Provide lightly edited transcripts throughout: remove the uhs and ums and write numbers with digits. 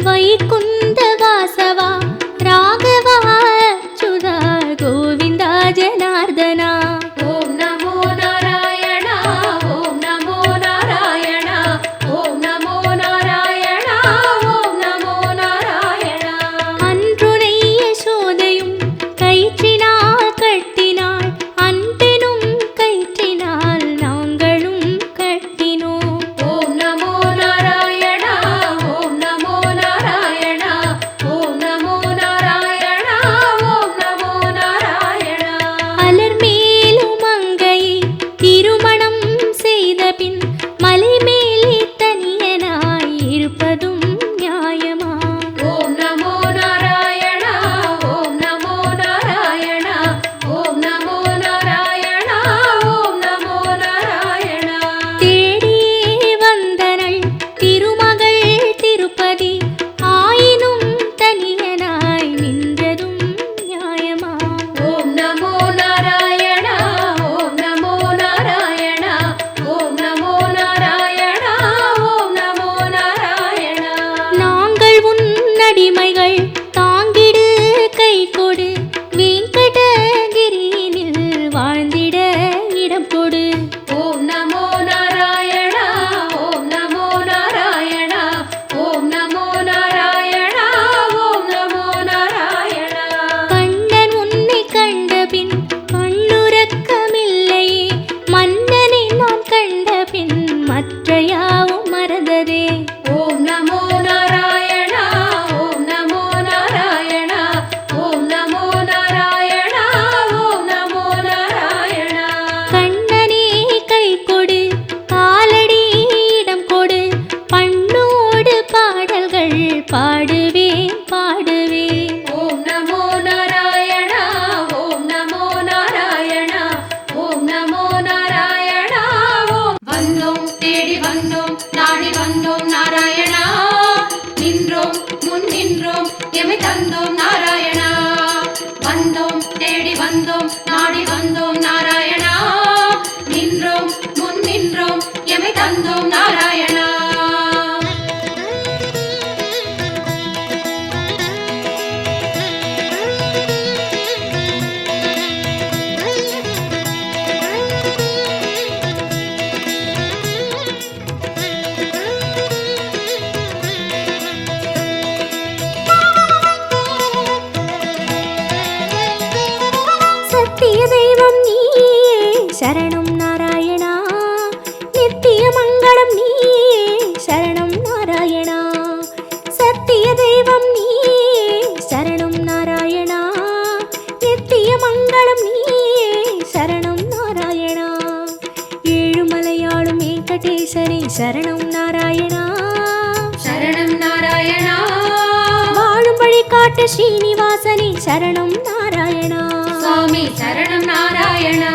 வைகுந்த வாசவா ராகவா அச்சுதா கோவிந்தா ஜனார்தனா. ஓம் நமோ நாராயணா ஓம் நமோ நாராயணா ஓம் நமோ நாராயணா ஓம் நமோ நாராயணா. அன்றுனை யசோதையும் கயிற்றினால் கட்டினாள், அன்பெனும் கயிற்றினால் நாங்களும் கட்டினோம். ஓம் நமோ நாராயணா ஓம் நமோ நாராயணா ஓம் நமோ நாராயணா ஓம் நமோ நாராயணா. அலர்மேலும் மங்கையை திருமணம் செய்த பின் மலை மேலே தனியனாய் இருப்பதும் நியாயமா? ஓம் நமோ நாராயணா ஓம் நமோ நாராயணா ஓம் நமோ நாராயணா ஓம் நமோ நாராயணா. தேடியே வந்தனள் திருமகள் திருப்பதி, ஆயினும் தனியனாய் நின்றதும் நியாயமா? ஓம் நமோ நாராயணா ஓம் நமோ நாராயணா ஓம் நமோ நாராயணா ஓம் நமோ நாராயணா. நாங்கள் உன் அடிமைகள், தாங்கிடு கை கொடு, வெங்கடகிரியினில் வாழ்ந்திட இடம் கொடு. ஓம் நமோ நாராயணா ஓம் நமோ நாராயணா ஓம் நமோ நாராயணா ஓம் நமோ நாராயணா. கண்ணன் உன்னை கண்டபின் கண்ணுறக்கமில்லையே, மன்னனை நான் கண்டபின் மற்ற யாவும் மறந்ததே. ஓம் நமோ நாராயணா ஓம் நமோ நாராயணா ஓம் நமோ நாராயணா ஓம் நமோ நாராயணா. கண்ணனே கை கொடு, காலடி இடம் கொடு, பண்ணோடு பாடல்கள் பாடுவேன் பாடுவேன். ஓம் நமோ நாராயணா ஓம் நமோ நாராயணா ஓம் நமோ நாராயணா ஓம். வந்தோம் தேடி வந்தோம் நாடி வந்தோம் நாராயணா, நின்றோம் முன் நின்றோம் எமை தந்தோம் நாராயணா. வந்தோம் தேடி வந்தோம் நாடி வந்தோம் நாராயணா, நின்றோம் முன் நின்றோம் எமை தந்தோம் நாராயணா. சத்திய தெய்வம் நீயே சரணம் நாராயணா, நித்திய மங்களம் நீயே சரணம் நாராயணா. சத்திய தெய்வம் நீயே சரணம் நாராயணா, நித்திய மங்களம் நீயே சரணம் நாராயணா. ஏழுமலையாளும் வெங்கடேசனே சரணம் நாராயணா, சரணம் நாராயணா வாழும் வழி காட்டு ஸ்ரீனிவாசனே சரணம் நாராயணா. சுவாமி சரணம் நாராயணா.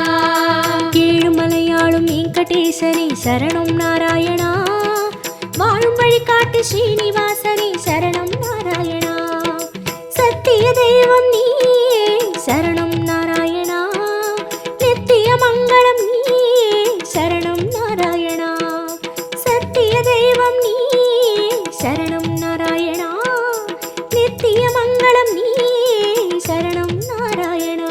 ஏழுமலையாளும் வெங்கடேசனே சரணம் நாராயணா, வாழும் வழி காட்டு ஸ்ரீனிவாசனே சரணம் நாராயணா. சத்திய தெய்வம் நீயே சரணம் நாராயணா, நித்திய மங்களம் நீயே சரணம் நாராயணா. சத்திய தெய்வம் நீயே சரணம் நாராயணா, நித்திய மங்களம் நீயே சரணம் நாராயணா.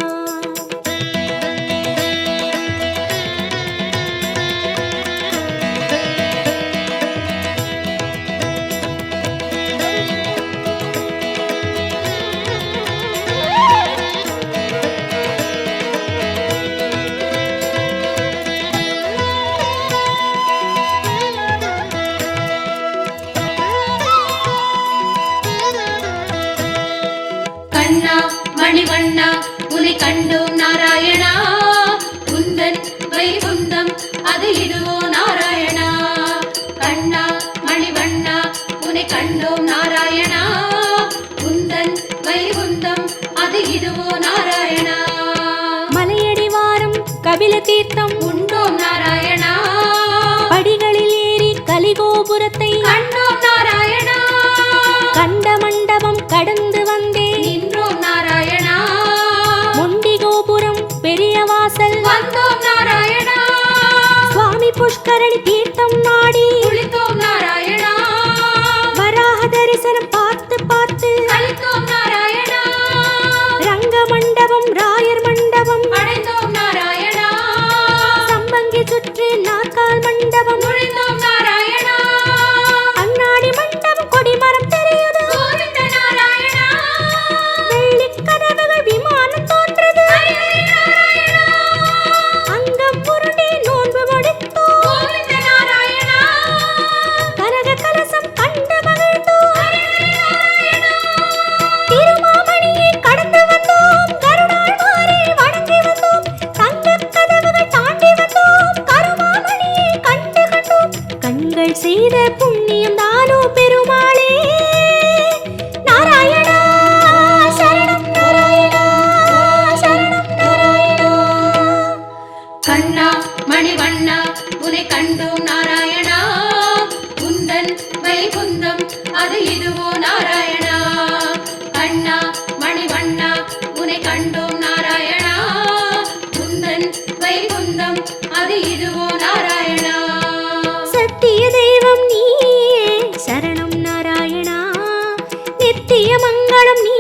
கண்ணா மணிவண்ணா உனை கண்டோம் நாராயணா, குந்தன் வைகுந்தம் அது இதுவோ நாராயணா. கண்ணா மணிவண்ணா உனை கண்டோம் நாராயணா, குந்தன் வைகுந்தம் அது இதுவோ நாராயணா. மலையடிவாரம் கபில தீர்த்தம் உண்டோம் நாராயணா, படிகளில் ஏறி கலிகோபுரத்தை கண்டோம் நாராயணா. கண்ட மண்டபம் கடந்து வந்தேன், நின்றோம் நாராயணா. முண்டி கோபுரம் பெரிய வாசல் வந்தோம் நாராயணா. சுவாமி புஷ்கரணி தீர்த்தம் நாடி குளித்தோம் நாராயணா. வராக தரிசனம் பார்த்து நித்திய மங்களம் நீ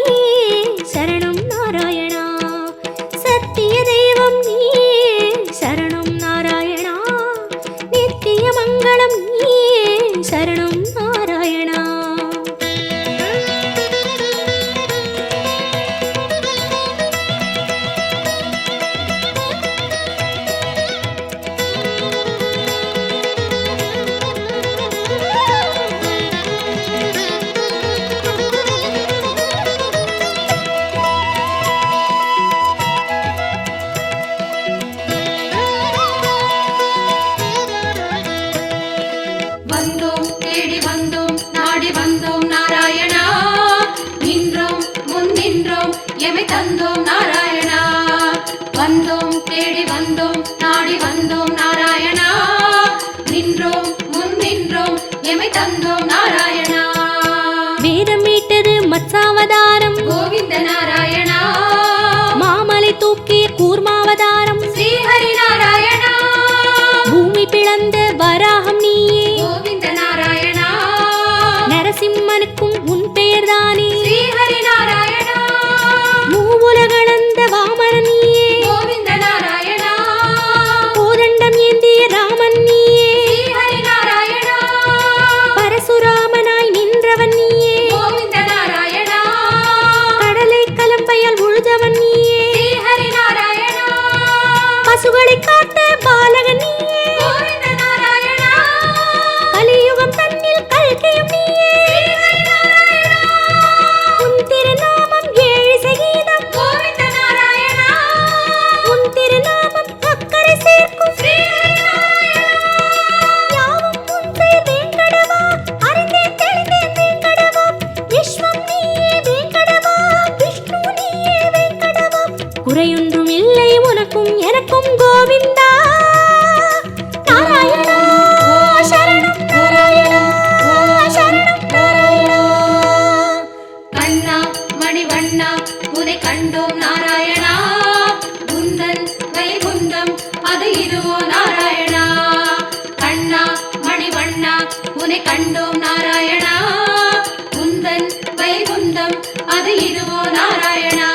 சரணம் நாராயணா. சத்திய தெய்வம் நீ சரணம் நாராயணா. நித்திய மங்களம் நீ சரணம் நாராயணா. வந்தோம் தேடி வந்தோம் நாடி வந்தோம் நாராயணா. நின்றோம் முன் நின்றோம் எமை தந்தோம் நாராயணா. வந்தோம் தேடி வந்தோம் நாடி வந்தோம் நாராயணா. நின்றோம் முன் நின்றோம் எமை தந்தோம் நாராயணா. வேதம் மீட்டது மத்சாவதாரம், கோவிந்த நாராயணா. மாமலை தூக்கிய கூர்மாவதாரம், ஸ்ரீஹரி நாராயணா. பூமி பிளந்த வராகம் நீயே. கோவிந்த நாராயணா. நரசிம்மனுக்கும் உன் பெயர்தானே. ஸ்ரீஹரி நாராயணா. மூவுலகளந்த வாமன நீயே. கோவிந்த நாராயணா. கோதண்டம் ஏந்திய ராமன் நீயே. ஸ்ரீஹரி நாராயணா. பரசுராமனாய் நின்றவன் நீயே. கோவிந்த நாராயணா. கடலை கலம்பையால் உழுதவன் நீயே. ஸ்ரீஹரி நாராயணா. பசுகளை காத்த பாலகன் நீயே. கோவிந்த நாராயணா. கலியுகம் தன்னில் கல்கியும் நீயே. ஸ்ரீஹரி நாராயணா. உன் திருநாமம் ஏழு சகீதம். கோவிந்த நாராயணா. உன் திருநாமம் அக்கறை சேர்க்கும். ஸ்ரீஹரி நாராயணா. யாவும் உன் செயல் வேங்கடவா. அறிந்தேன் தெளிந்தேன் வேங்கடவா. விஸ்வம் நீயே வேங்கடவா. விஷ்ணு நீயே வேங்கடவா. குறையொன்றும் இல்லை உனக்கும் எனக்கும் கோவிந்தா. நாராயணா சரணம் நாராயணா சரணம் நாராயணா. கண்ணா மணிவண்ணா உனை கண்டோம் நாராயணா. குந்தன் வைகுந்தம் அது இதுவோ நாராயணா. கண்ணா மணிவண்ணா உனை கண்டோம் நாராயணா. குந்தன் வைகுந்தம் அது இதுவோ நாராயணா.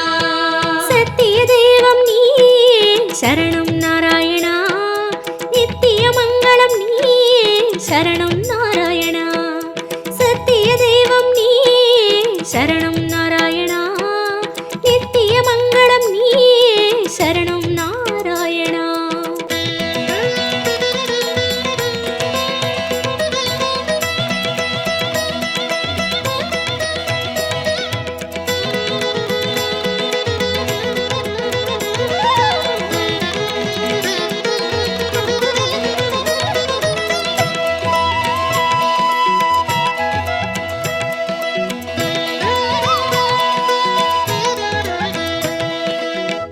சத்திய தெய்வம் நீ சரணம் நாராயணா. நித்திய மங்களம் நீ சரணம் நாராயணா. சத்திய தெய்வம் நீ சரணம் நாராயணா. நித்திய மங்களம் நீ சரணம் நாராயணா.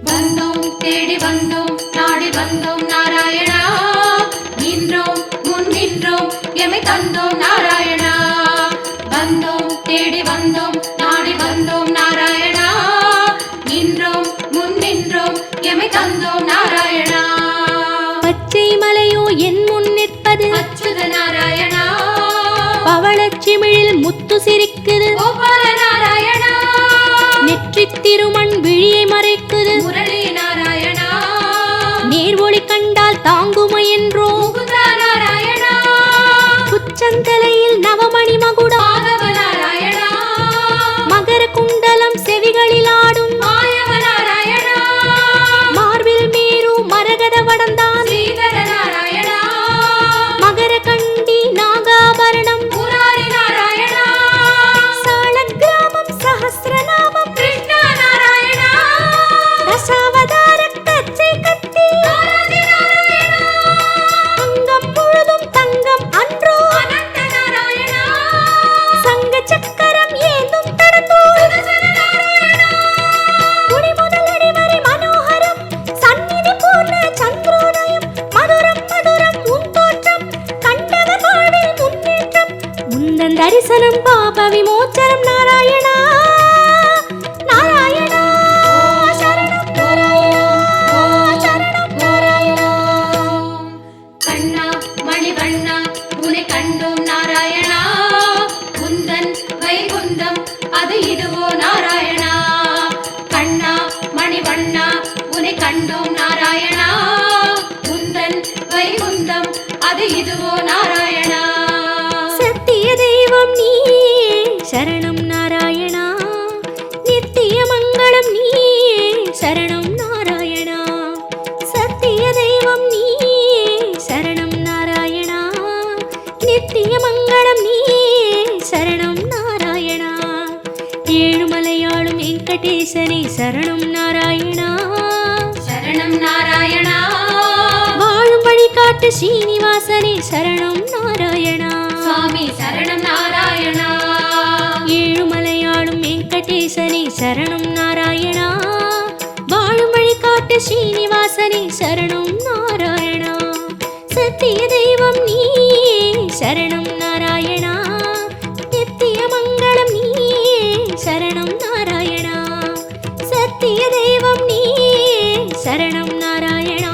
வந்தோம் தேடி வந்தோம் நாடி வந்தோம் நாராயணா. நின்றோம் முன் நின்றோம் எமை தந்தோம் நாராயணா. வந்தோம் தேடி வந்தோம் நாடி வந்தோம் நாராயணா. நின்றோம் முன் நின்றோம் எமை தந்தோம் நாராயணா. பச்சை மலையோ என் முன் நிற்பது. அச்சுத நாராயணா. பவளச்சிமிழில் முத்து சிரிக்குது. கோபால நாராயணா. நெற்றித் திருமண் விழியை மறைக்குது. முரளி நாராயணா. நேர்வொளி கண்டால் தாங்குமா என்றோ. முகுந்தா நாராயணா. உச்சந்தலையில் நவமணி மகுடம். மாதவ நாராயணா. மகர குண்டலம் செவிகளில் ஆடும். மாயவ நாராயணா. மார்பில் மேரு மரகத வடந்தான். ஸ்ரீதர நாராயணா. மகர கண்டி நாகாபரணம். முராரி நாராயணா. சாளக்கிராமம் சஹஸ்ரநாமம். கிருஷ்ணா நாராயணா. தசாவதார கச்சை கத்தி. நாராதி நாராயணா. கண்டோம் நாராயணா உந்தன் வைகுந்தம் அது இதுவோ நாராயணா சத்திய தெய்வம் நீயே சரணம் நாராயணா நித்திய மங்களம் நீயே சரணம் நாராயணா சத்திய தெய்வம் நீயே சரணம் நாராயணா நித்திய மங்களம் நீயே சரணம் நாராயணா ஏழுமலையாளும் வெங்கடேசனே சரணம் நாராயணா சரணம் நாராயணா வாழும் வழிகாட்டு ஸ்ரீனிவாசனே சரணம் நாராயணா சுவாமி சரணம் நாராயணா ஏழுமலையாளும் வெங்கடேசனே சரணம் நாராயணா வாழும் வழிகாட்டு ஸ்ரீனிவாசனே சரணம் நாராயணா சத்திய தெய்வம் நீயே சரணம் நாராயணா நித்திய மங்களம் நீயே சரணம் நாராயணா சத்திய தெய்வம் நீயே சரணம் நாராயணா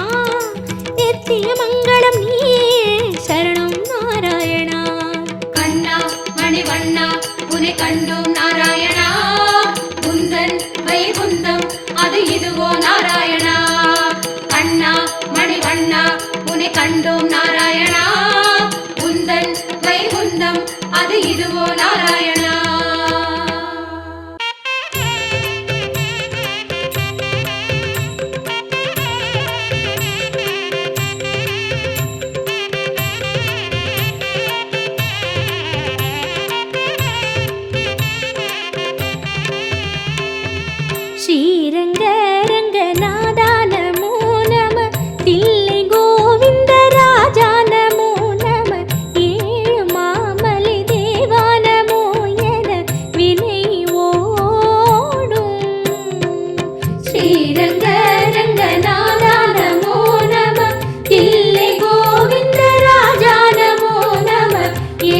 நித்திய மங்களம் நீயே சரணம் நாராயணா கண்ணா மணிவண்ணா உன்னை கண்டோம் நாராயணா உந்தன் வைகுந்தம் அது இதுவோ நாராயணா கண்ணா மணிவண்ணா உன்னை கண்டோம் நாராயணா உந்தன் வைகுந்தம் அது இதுவோ நாராயணா ஸ்ரீரங்க ரங்கநாதா நமோ நம தில்லை கோவிந்த ராஜா நமோ நம ஏழு மாமலை தேவா நமோ என வினை ஓடும் ஸ்ரீரங்க ரங்கநாதா நமோ நம தில்லை கோவிந்த ராஜா நமோ நம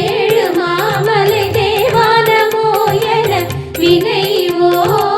ஏழு மாமலை தேவா நமோ என வினை ஓடும்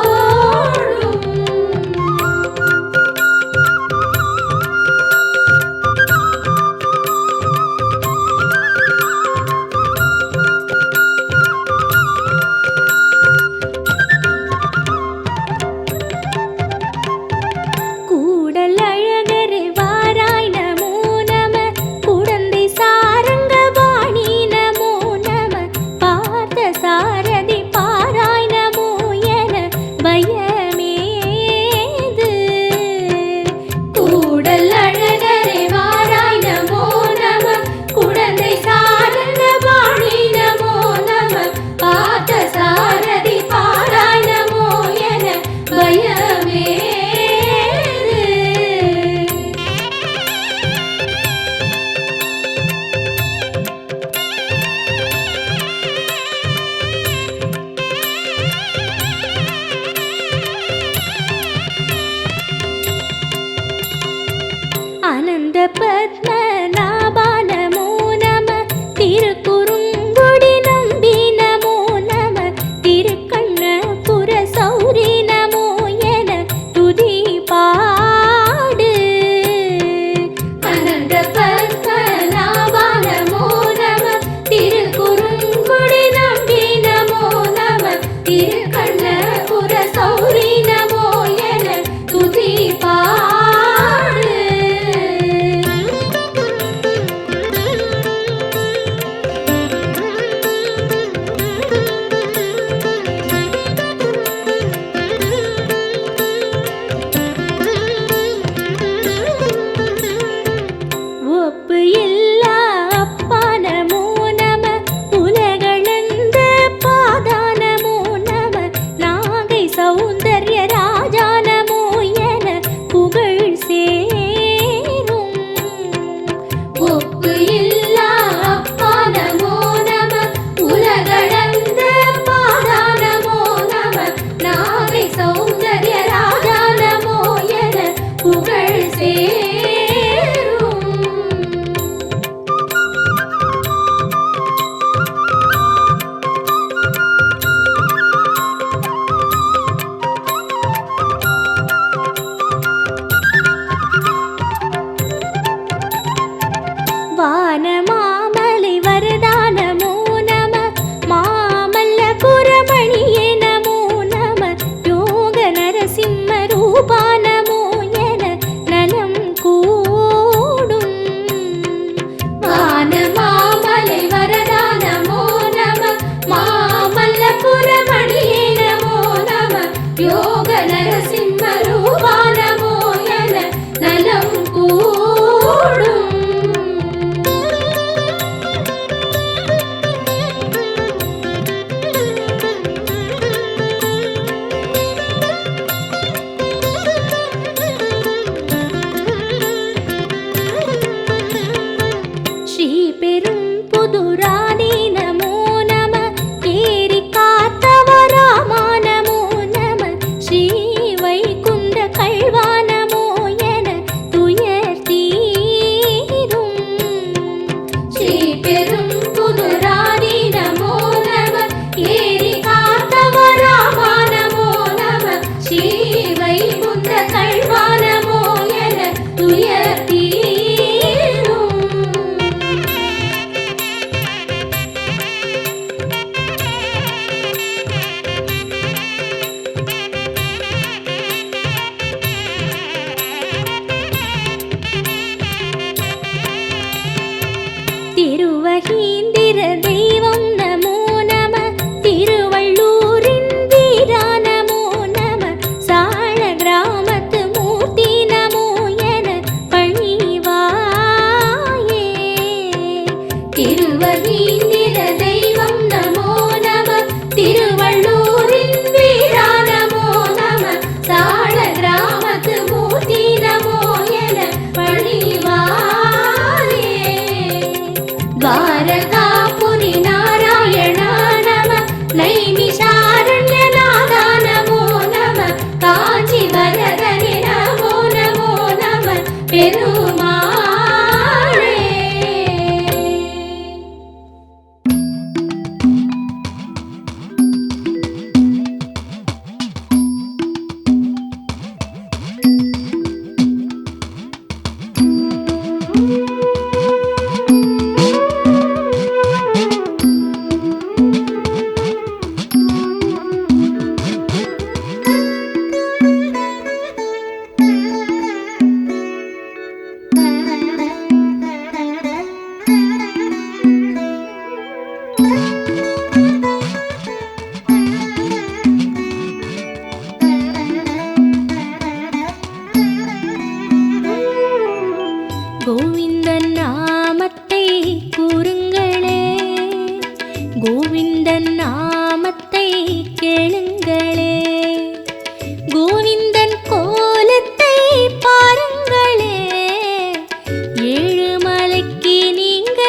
காஞ்சாரண்யநாதா நமோ நம காஞ்சி வரதனே நமோ நமோ நம பெருமாளே. கோவிந்தன் நாமத்தை கூறுங்களே, கோவிந்தன் நாமத்தை கேளுங்களே, கோவிந்தன் கோலத்தை பாருங்களே, ஏழுமலைக்கு நீங்க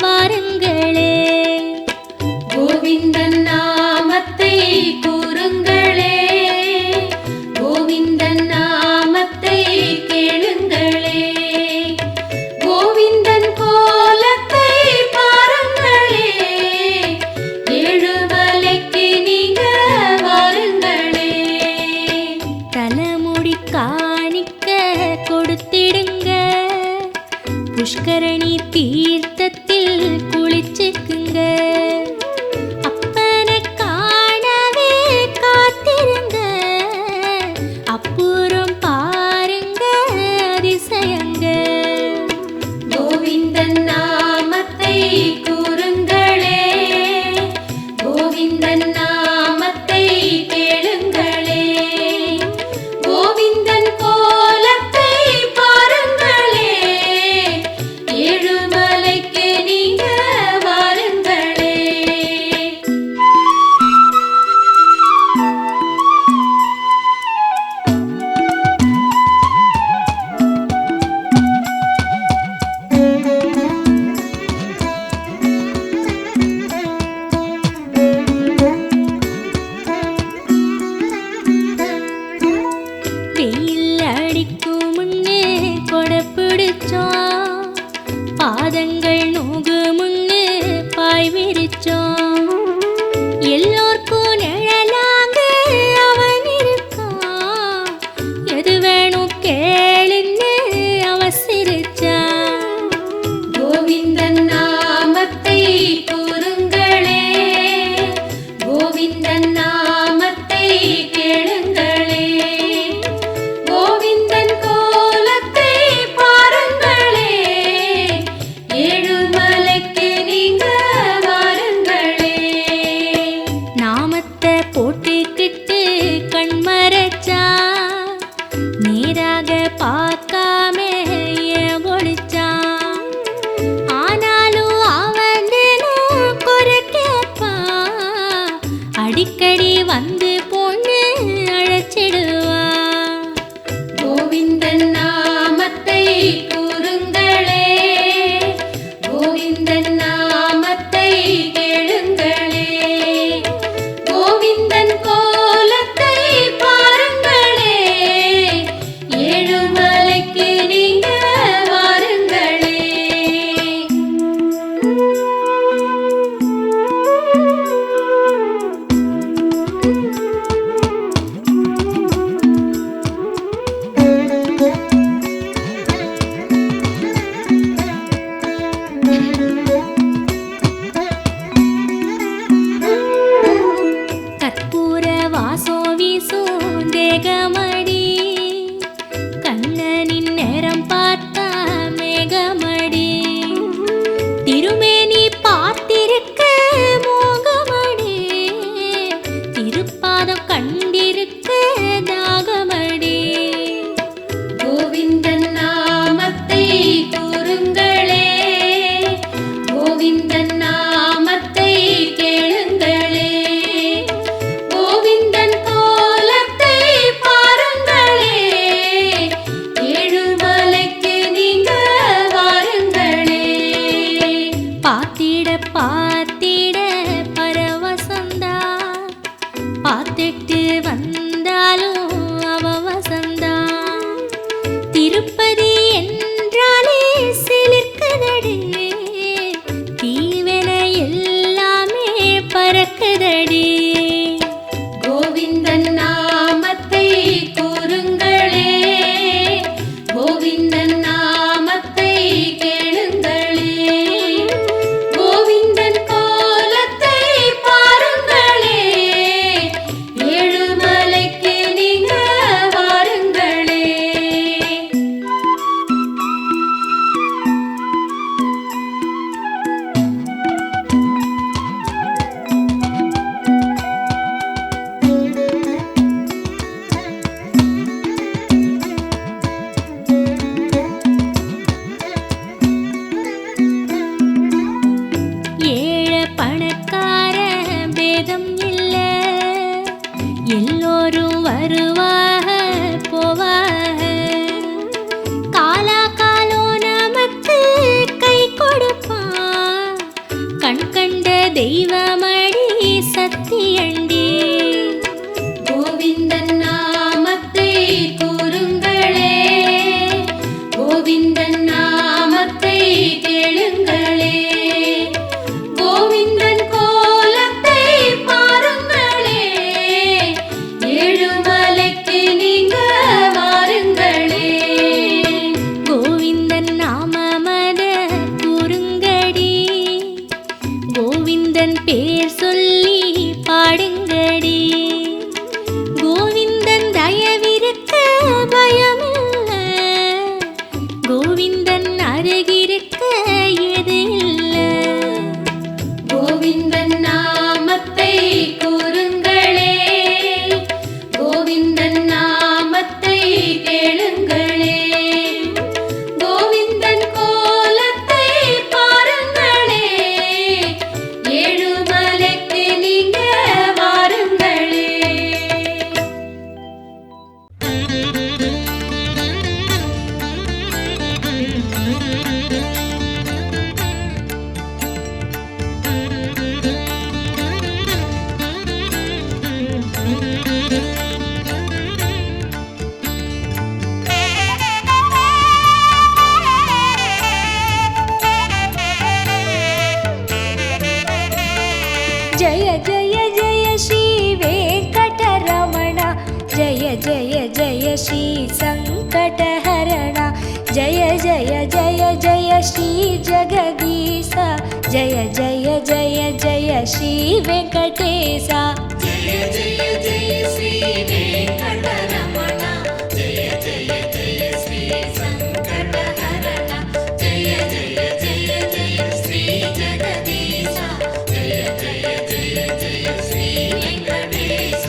வாருங்களே. கோவிந்தன் நாமத்தை கூறுங்களே, கோவிந்தன் நாமத்தை கேளுங்களே, கோவிந்தன் கோலத்தை பாருங்களே, ஏழுமலைக்கு நீங்க வாருங்களே. தலைமுடி காணிக்க கொடுத்திடுங்க, புஷ்கரணி தீர்த்தத்தில் குளிச்சுக்குங்க, அப்பனை காணவே காத்திருங்க, அப்புறம் பாருங்க அதிசயங்க. கோவிந்தன் நாமத்தை கூறுங்களே, கோவிந்தன் நாமத்தை கேளுங்களே, கோவிந்தன் கோலத்தை பாருங்களே, ஏழுமலைக்கு நீங்க வாருங்களே. வெயில் அடிக்கும் முன்னே கொடை பிடிச்சோம், பாதங்கள் நோகு முன்னே பாய் விரிச்சோம், எல்லோர்க்கும் நிழலாக அவன் இருக்கான், எது வேணும் கேளுன்னு அவன் சிரிச்சான். கோவிந்தன் நாமத்தை கூறுங்களே, கோவிந்தன் நாமத்தை கேளுங்களே, கோவிந்தன் கோலத்தை பாருங்களே, ஏழுமலைக்கு நீங்க வாருங்களே. நாமத்தை போட்டுக்கிட்டு கண்மறைச்சா, நேராக பார்க்காம ஏன் ஒளிச்சான், ஆனாலும் அவன் தினம் குறை கேட்பான், அடிக்கடி வந்து பொண்ணு அழைச்சிடுவான். கோவிந்தன் நாமத்தை கூறுங்களே, கோவிந்தன் நாமத்தை கேளுங்களே, கோவிந்தன் கோலத்தை பாருங்களே, ஏழுமலைக்கு நீங்க வாருங்களே. கற்பூர வாசம் வீசும் தேகமடி, கண்ணனின் நேரம் பார்த்தா மேகமடி, திருமேனி பார்த்திருக்க மோகமடி, திருப்பாதம் கண்டிருக்க தாகமடி. கோவிந்தன் நாமத்தை கூறுங்களே, கோவிந்தன் நாமத்தை கேளுங்களே, கோவிந்தன் கோலத்தை பாருங்களே, ஏழுமலைக்கு நீங்க வாருங்களே. பார்த்திட பார்த்திட பரவசந்தா, காத்துட்டு வந்தாலும் அவ வசந்தான். திருப்பதி என்றாலே சிலிர்க்குதடி, தீவன எல்லாமே பறக்குதடி. கோவிந்தன் நாமத்தை கூறுங்களே, கோவிந்தன் நாமத்தை கேளுங்களே, கோவிந்தன் கோலத்தை பாருங்களே, ஏழுமலைக்கு நீங்க வாருங்களே. ஏழை பணக்கார பேதம் இல்ல, எல்லோரும் வருவாக போவாக. காலா காலோ நமக்கு கை கொடுப்பான், கண் கண்ட தெய்வமடி சத்தியண்டி. கோவிந்தன் நாமத்தை கூறுங்களே, கோவிந்தன் நாமத்தை கேளுங்களே, கோவிந்தன் கோலத்தை பாருங்களே, ஏழுமலைக்கு நீங்க வாருங்களே. கோவிந்தன் நாமமத கூறுங்கடி, கோவிந்தன் பேர் சொல்லி பாடுங்கடி. கோவிந்தன் தயவிருக்க பயமில்ல, கோவிந்தன் அருகிருக்க எது இல்ல. கோவிந்தன் நாமத்தை கூறுங்களே, கோவிந்தன் நாமத்தை கேளுங்களே, கோவிந்தன் கோலத்தை பாருங்களே, ஏழுமலைக்கு நீங்க வாருங்களே. జయ జయ జయ శ్రీ వెంకటరమణ, జయ జయ జయ శ్రీ సంకటహరణ, జయ జయ జయ జయ శ్రీ జగదీశ, జయ జయ జయ జయ శ్రీ వెంకటేశ. జయ జయ జయ శ్రీ వెంకటరమణ, జయ జయ జయ శ్రీ సంకటహరణ, జయ జయ జయ జయ శ్రీ జగదీశ, జయ జయ జయ జయ శ్రీ వెంకటేశ.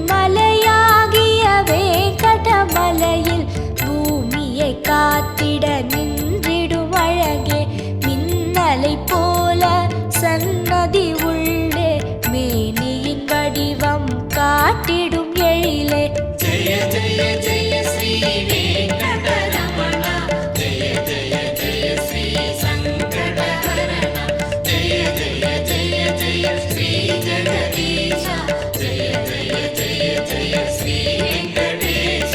பொன்மலையாகிய வேங்கடமலையில் பூமியை காத்திட நின்றிடும் அழகே, மின்னலை போல சன்னதி உள்ளே மேனியின் வடிவம் காட்டிடும் எழிலே. ஜய ஜய ஜய ஸ்ரீ வெங்கடரமண, ஜய ஜய ஜய ஸ்ரீ சங்கடஹரண, ஜய ஜய ஜய ஜய ஸ்ரீ ஜகதீஷ, ஜய ஜய ஜய ஜய ஸ்ரீ வெங்கடேஷ.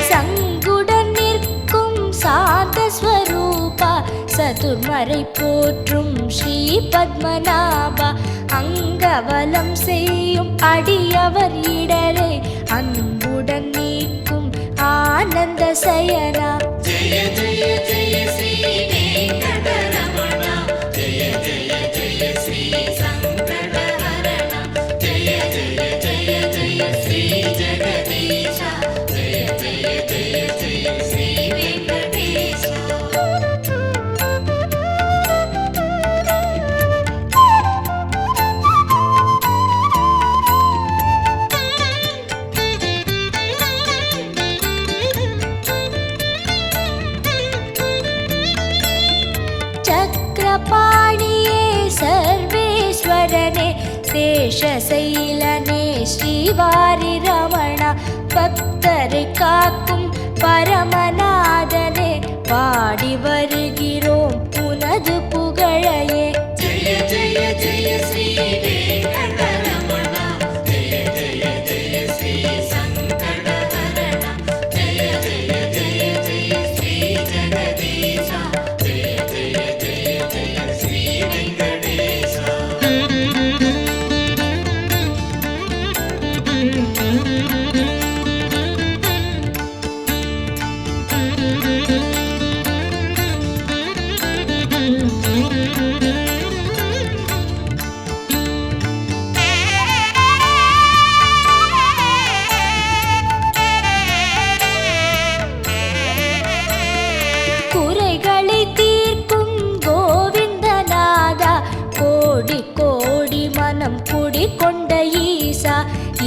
சங்குடன் நிற்கும் சாந்த ஸ்வரூபா, சதுர்மறை போற்றும் ஸ்ரீ பத்மநாபா, அங்கவலம் செய்யும் அடியவர் இடரை அன்புடன் நீக்கும் ஆனந்த சயனா. ஜய ஜய ஜய ஸ்ரீ வெங்கடரமண, ஜய ஜய ஜய ஸ்ரீ சங்கடஹரண, ஜய ஜய ஜய ஜய ஸ்ரீ ஜகதீஷ, ஜய ஜய சேஷசைலனே ஸ்ரீவாரி ரமணா பக்தரை காக்கும் பரமநாதனே பாடி வருகிறோம் உனது புகழையே. ஜெய ஜெய ஜெய ஸ்ரீ வெங்கடரமணா, ஜெய ஜெய ஜெய ஸ்ரீ சங்கடஹரணா, ஜெய ஜெய ஜெய ஜெய ஸ்ரீ ஜெகதீஷா, ஜெய ஜெய ஜெய ஜெய ஸ்ரீ வெங்கடேஷா. குறைகளை தீர்க்கும் கோவிந்தநாதா, கோடி கோடி மனம் குடிகொண்ட ஈசா,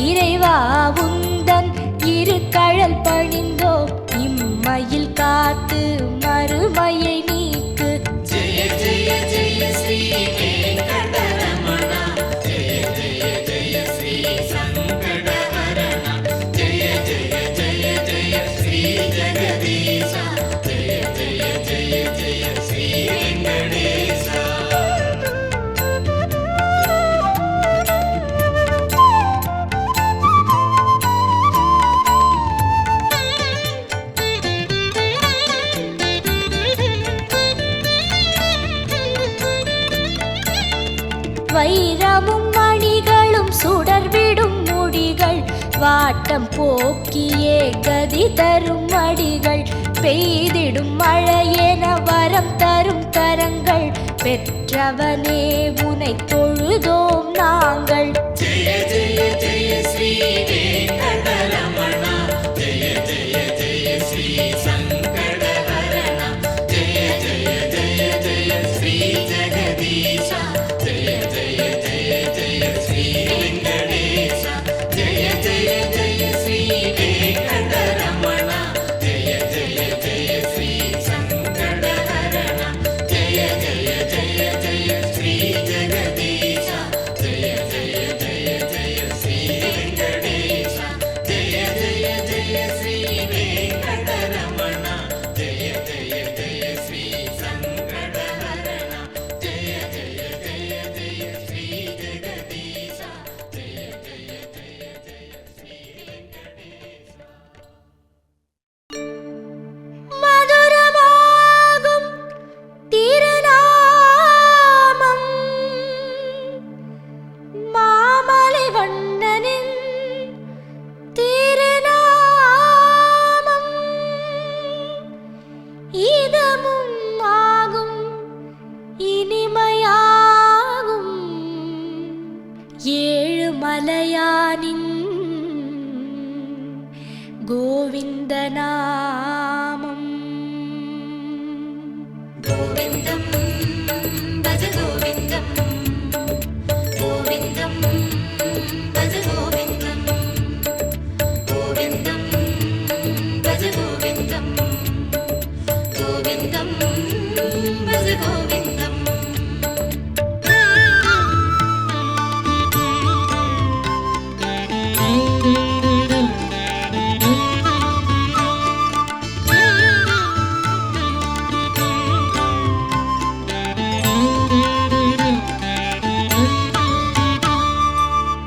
இறைவா உந்தன் இரு கழல் பணிந்தோம், இம்மையில் காத்து மறுமையை நீக்கு. ஜெய ஜெய ஜெய ஸ்ரீ வெங்கடரமணா, ஜெய ஜெய ஜெய ஸ்ரீ சங்கடஹரணா, ஜெய ஜெய ஜெய ஜெய ஸ்ரீ ஜெகதீஷா, ஜெய ஜெய ஜெய ஜெய ஸ்ரீ வெங்கடேஷா. வைரமும் மணிகளும் சுடர்விடும் முடிகள், வாட்டம் போக்கியே கதி தரும் மடிகள், பெய்திடும் மழையென வரம் தரும் கரங்கள், பெற்றவனே உனை தொழுதோம் நாங்கள். ஜெய ஜெய ஜெய ஸ்ரீ வெங்கடரமணா, ஜெய ஜெய ஜெய ஸ்ரீ சங்கடஹரணா, ஜெய ஜெய ஜெய ஜெய ஸ்ரீ ஜெகதீஷா, ஜெய ஜெய ஜெய ஜெய ஸ்ரீ வெங்கடேஷா, ஜெய ஜெய ஜெய ஸ்ரீ வெங்கடரமணா, ஜெய ஜெய ஜெய ஸ்ரீ சங்கடஹரணா, ஜெய ஜெய ஜெய ஜெய ஸ்ரீ ஜெகதீஷா, ஜெய ஜெய ஜெய ஜெய ஸ்ரீ வெங்கடேஷா, ஜெய ஜெய ஜெய ஸ்ரீ வெங்கடரமணா, ஜெய ஜெய ஜெய ஸ்ரீ சங்கடஹரணா, ஜெய ஜெய ஜெய ஜெய ஸ்ரீ ஜெகதீஷா, ஜெய ஜெய ஜெய ஜெய ஸ்ரீ வெங்கடேஷா. மதுரமாகும் திருநாமம் மாமலை வண்ணனின் திருநாமம், இதமும் ஆகும் இனிமையாகும் ஏழு மலையானின் கோவிந்த நாமம். கோவிந்தம் பஜ கோவிந்தம், கோவிந்தம் பஜ கோவிந்தம், கோவிந்தம் பஜ கோவிந்தம், கோவிந்தம் பஜ கோவிந்தம்.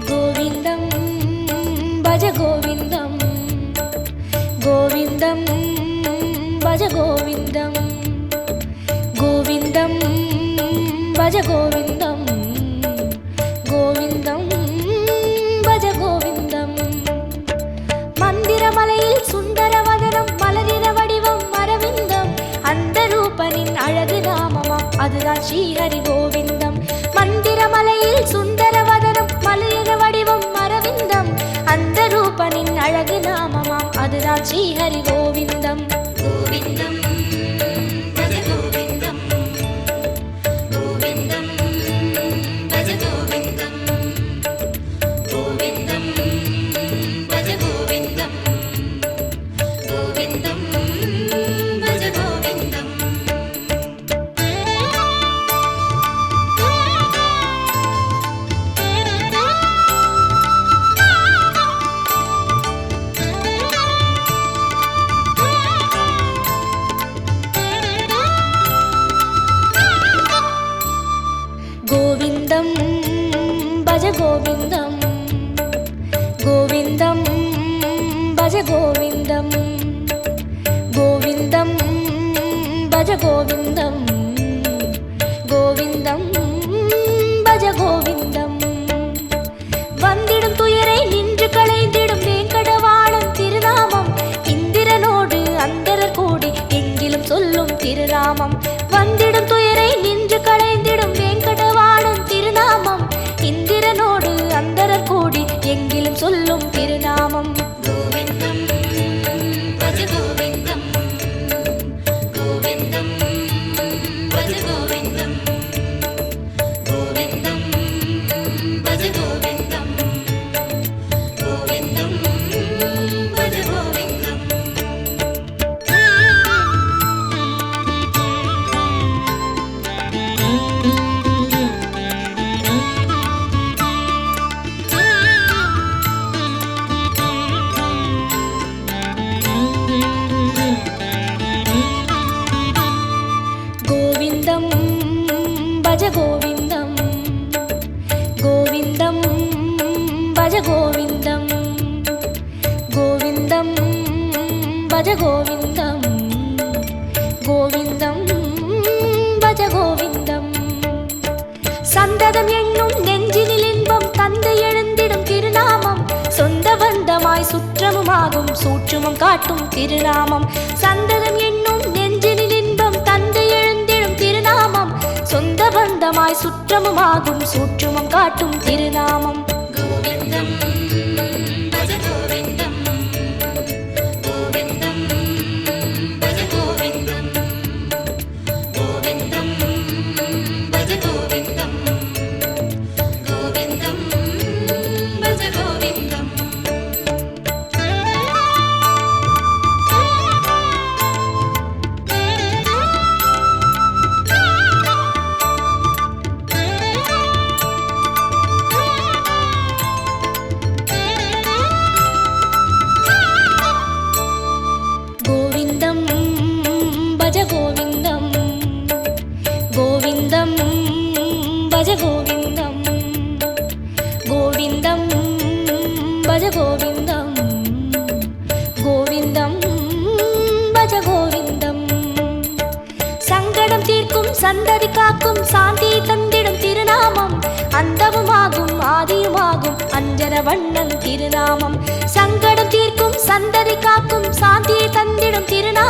கோவிந்தம் பஜ கோவிந்தம், கோவிந்தம் பஜ கோவிந்தம், கோவிந்தம் பஜ கோவிந்தம், கோவிந்தம் பஜ கோவிந்தம். மந்திரமலையில் சுந்தரவதனம் மலரின வடிவம் அரவிந்தம், அந்த ரூபனின் அழகு நாமமாம் அதுதான் ஸ்ரீஹரி கோவிந்தம். மந்திரமலையில் சுந்தரவதனம் மலரின வடிவம் அரவிந்தம், அந்த ரூபனின் அழகு நாமமாம் அதுதான் ஸ்ரீஹரி கோவிந்தம். கோவிந்தம் பஜ கோவிந்தம், கோவிந்தம் பஜ கோவிந்தம், கோவிந்தம் பஜ கோவிந்தம், கோவிந்தம் பஜ கோவிந்தம். Thank you. பஜ கோவிந்தம் கோவிந்தம் பஜ கோவிந்தம். வந்திடும் துயரை நின்று களைந்திடும் வேங்கடவாணன் திருநாமம் இந்திரனோடு அந்தரர் கூடி எங்கிலும் சொல்லும் திருநாமம். வந்திடும் துயரை நின்று களைந்திடும் வேங்கடவாணன் திருநாமம் இந்திரனோடு அந்தரர் கூடி எங்கிலும் சொல்லும் திருநாமம். கோவிந்தம் பஜ கோவிந்தம் கோவிந்தம் பஜ கோவிந்தம் கோவிந்தம் பஜ கோவிந்தம் கோவிந்தம் பஜ கோவிந்தம். கோவிந்தம் பஜ கோவிந்தம் கோவிந்தம் பஜ கோவிந்தம் கோவிந்தம் பஜ கோவிந்தம் கோவிந்தம் பஜ கோவிந்தம். சந்ததம் என்னும் நெஞ்சினில் இன்பம் தந்தை எழுந்திடும் திருநாமம் சொந்த பந்தமாய் சுற்றமுமாகும் சூற்றுமம் காட்டும் திருநாமம். சந்ததம் என்னும் நெஞ்சினில் இன்பம் தந்தை எழுந்திடும் திருநாமம் சொந்த பந்தமாய் சுற்றமுமாகும் சூற்றுமம் காட்டும் திருநாமம். கோவிந்தம் பஜ கோவிந்தம் கோவிந்தம் பஜ கோவிந்தம் கோவிந்தம் பஜ கோவிந்தம் கோவிந்தம் பஜ கோவிந்தம். கோவிந்தம் பஜ கோவிந்தம் கோவிந்தம் பஜ கோவிந்தம் கோவிந்தம் பஜ கோவிந்தம் கோவிந்தம் பஜ கோவிந்தம். சங்கடம் தீர்க்கும் சந்ததி காக்கும் சாந்தி தந்திடும் திருநாமம் அந்தமுமாகும் ஆதியுமாகும் அஞ்சன வண்ணன் திருநாமம். சங்கடம் தீர்க்கும் சந்ததி காக்கும் சாந்தியை தந்திடும் திருநாமம்